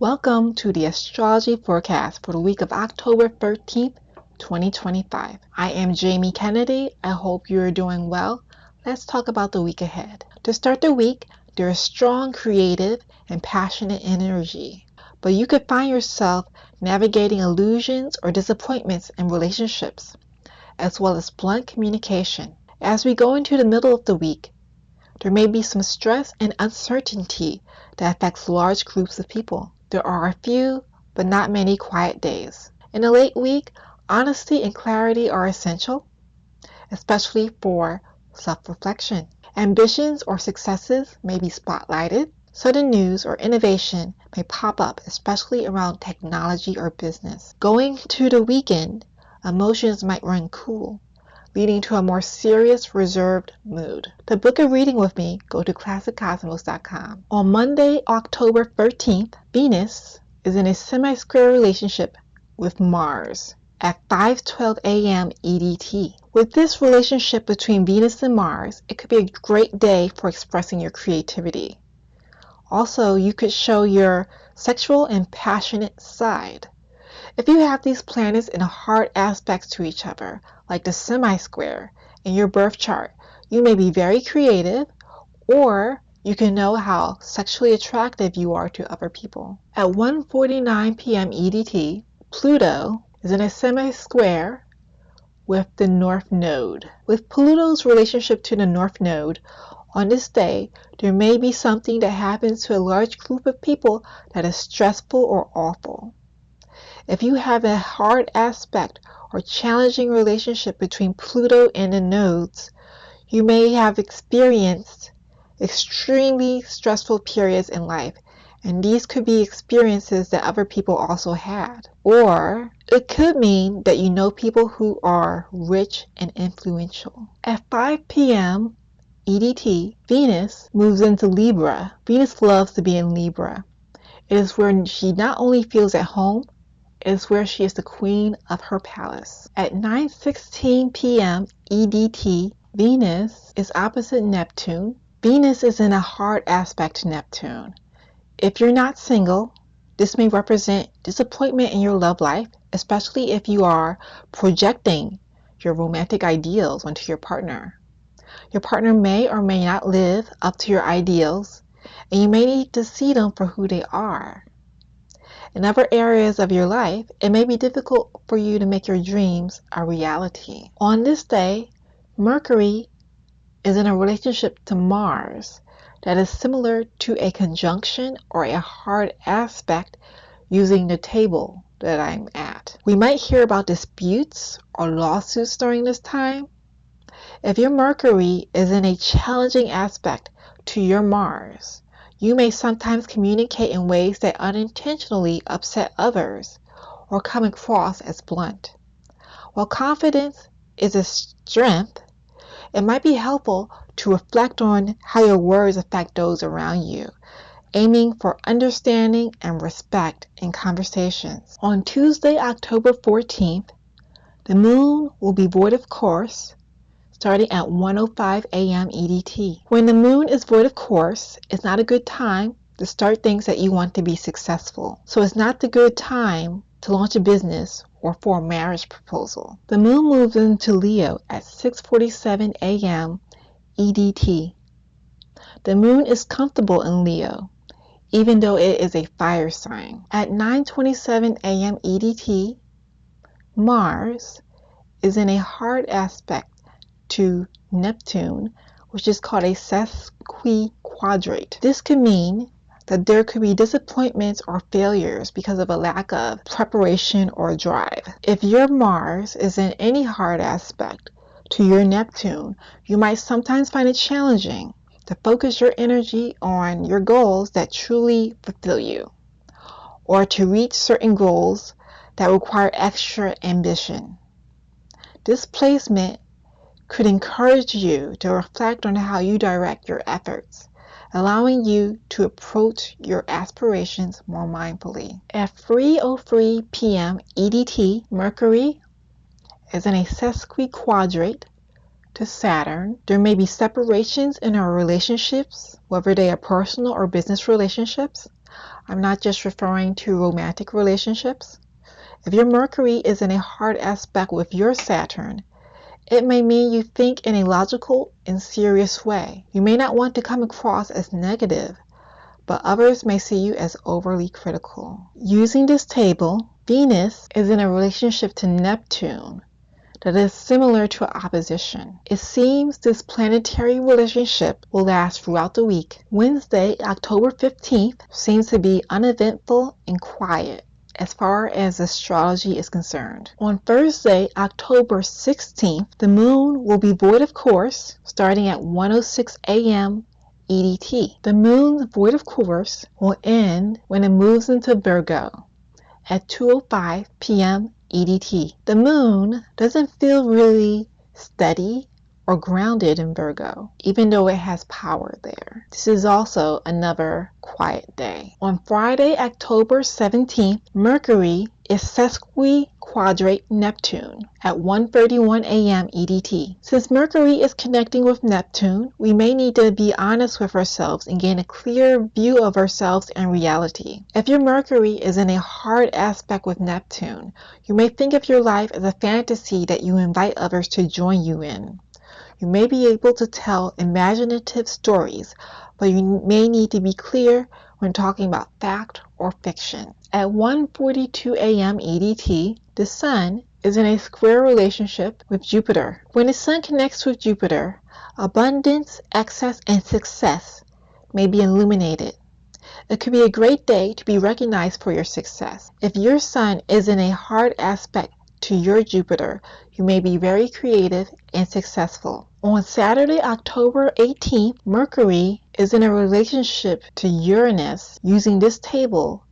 Welcome to the astrology forecast for the week of October 13th, 2025. I am Jamie Kennedy. I hope you're doing well. Let's talk about the week ahead. To start the week, there is strong creative and passionate energy, but you could find yourself navigating illusions or disappointments in relationships, as well as blunt communication. As we go into the middle of the week, there may be some stress and uncertainty that affects large groups of people. There are a few, but not many quiet days. In the late week, honesty and clarity are essential, especially for self-reflection. Ambitions or successes may be spotlighted. Sudden news or innovation may pop up, especially around technology or business. Going to the weekend, emotions might run cool, leading to a more serious, reserved mood. To book a reading with me, go to ClassicCosmos.com. On Monday, October 13th, Venus is in a semi-square relationship with Mars at 5:12 a.m. EDT. With this relationship between Venus and Mars, it could be a great day for expressing your creativity. Also, you could show your sexual and passionate side. If you have these planets in hard aspects to each other, like the semi-square in your birth chart, you may be very creative, or you can know how sexually attractive you are to other people. At 1:49 p.m. EDT, Pluto is in a semi-square with the North Node. With Pluto's relationship to the North Node, on this day, there may be something that happens to a large group of people that is stressful or awful. If you have a hard aspect or challenging relationship between Pluto and the nodes, you may have experienced extremely stressful periods in life, and these could be experiences that other people also had. Or it could mean that you know people who are rich and influential. At 5 p.m. EDT, Venus moves into Libra. Venus loves to be in Libra. It is where she not only feels at home, is where she is the queen of her palace. At 9:16 p.m. EDT, Venus is opposite Neptune. Venus is in a hard aspect to Neptune. If you're not single, this may represent disappointment in your love life, especially if you are projecting your romantic ideals onto your partner. Your partner may or may not live up to your ideals, and you may need to see them for who they are. In other areas of your life, it may be difficult for you to make your dreams a reality. On this day, Mercury is in a relationship to Mars that is similar to a conjunction or a hard aspect using the table that I'm at. We might hear about disputes or lawsuits during this time. If your Mercury is in a challenging aspect to your Mars, you may sometimes communicate in ways that unintentionally upset others or come across as blunt. While confidence is a strength, it might be helpful to reflect on how your words affect those around you, aiming for understanding and respect in conversations. On Tuesday, October 14th, the moon will be void of course, starting at 1:05 a.m. EDT. When the moon is void of course, it's not a good time to start things that you want to be successful. So it's not the good time to launch a business or for a marriage proposal. The moon moves into Leo at 6:47 a.m. EDT. The moon is comfortable in Leo, even though it is a fire sign. At 9:27 a.m. EDT, Mars is in a hard aspect to Neptune, which is called a sesquiquadrate. This could mean that there could be disappointments or failures because of a lack of preparation or drive. If your Mars is in any hard aspect to your Neptune, you might sometimes find it challenging to focus your energy on your goals that truly fulfill you, or to reach certain goals that require extra ambition. This placement could encourage you to reflect on how you direct your efforts, allowing you to approach your aspirations more mindfully. At 3:03 p.m. EDT, Mercury is in a sesquiquadrate to Saturn. There may be separations in our relationships, whether they are personal or business relationships. I'm not just referring to romantic relationships. If your Mercury is in a hard aspect with your Saturn, it may mean you think in a logical and serious way. You may not want to come across as negative, but others may see you as overly critical. Using this table, Venus is in a relationship to Neptune that is similar to opposition. It seems this planetary relationship will last throughout the week. Wednesday, October 15th, seems to be uneventful and quiet as far as astrology is concerned. On Thursday, October 16th, the moon will be void of course starting at 1:06 a.m. EDT. The moon's void of course will end when it moves into Virgo at 2:05 p.m. EDT. The moon doesn't feel really steady or grounded in Virgo, even though it has power there. This is also another quiet day. On Friday, October 17th, Mercury is sesquiquadrate Neptune at 1:31 a.m. EDT. Since Mercury is connecting with Neptune, we may need to be honest with ourselves and gain a clear view of ourselves and reality. If your Mercury is in a hard aspect with Neptune, you may think of your life as a fantasy that you invite others to join you in. You may be able to tell imaginative stories, but you may need to be clear when talking about fact or fiction. At 1:42 a.m. EDT, the Sun is in a square relationship with Jupiter. When the Sun connects with Jupiter, abundance, excess, and success may be illuminated. It could be a great day to be recognized for your success. If your Sun is in a hard aspect to your Jupiter, you may be very creative and successful. On Saturday, October 18th, Mercury is in a relationship to Uranus using this table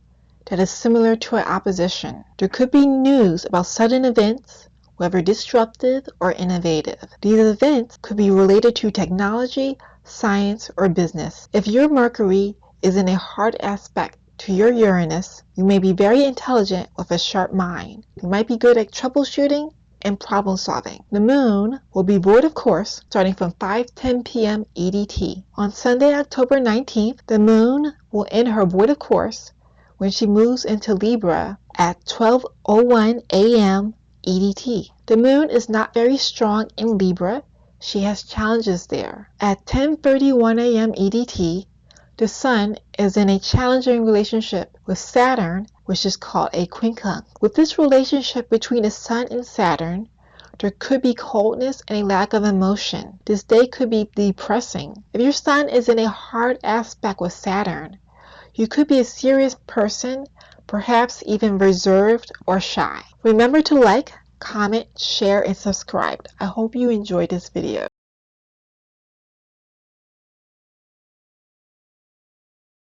that is similar to an opposition. There could be news about sudden events, whether disruptive or innovative. These events could be related to technology, science, or business. If your Mercury is in a hard aspect to your Uranus, you may be very intelligent with a sharp mind. You might be good at troubleshooting and problem solving. The moon will be void of course starting from 5:10 p.m. EDT. On Sunday, October 19th, the moon will end her void of course when she moves into Libra at 12:01 a.m. EDT. The moon is not very strong in Libra. She has challenges there. At 10:31 a.m. EDT, the Sun is in a challenging relationship with Saturn, which is called a quincunx. With this relationship between the Sun and Saturn, there could be coldness and a lack of emotion. This day could be depressing. If your Sun is in a hard aspect with Saturn, you could be a serious person, perhaps even reserved or shy. Remember to like, comment, share, and subscribe. I hope you enjoyed this video.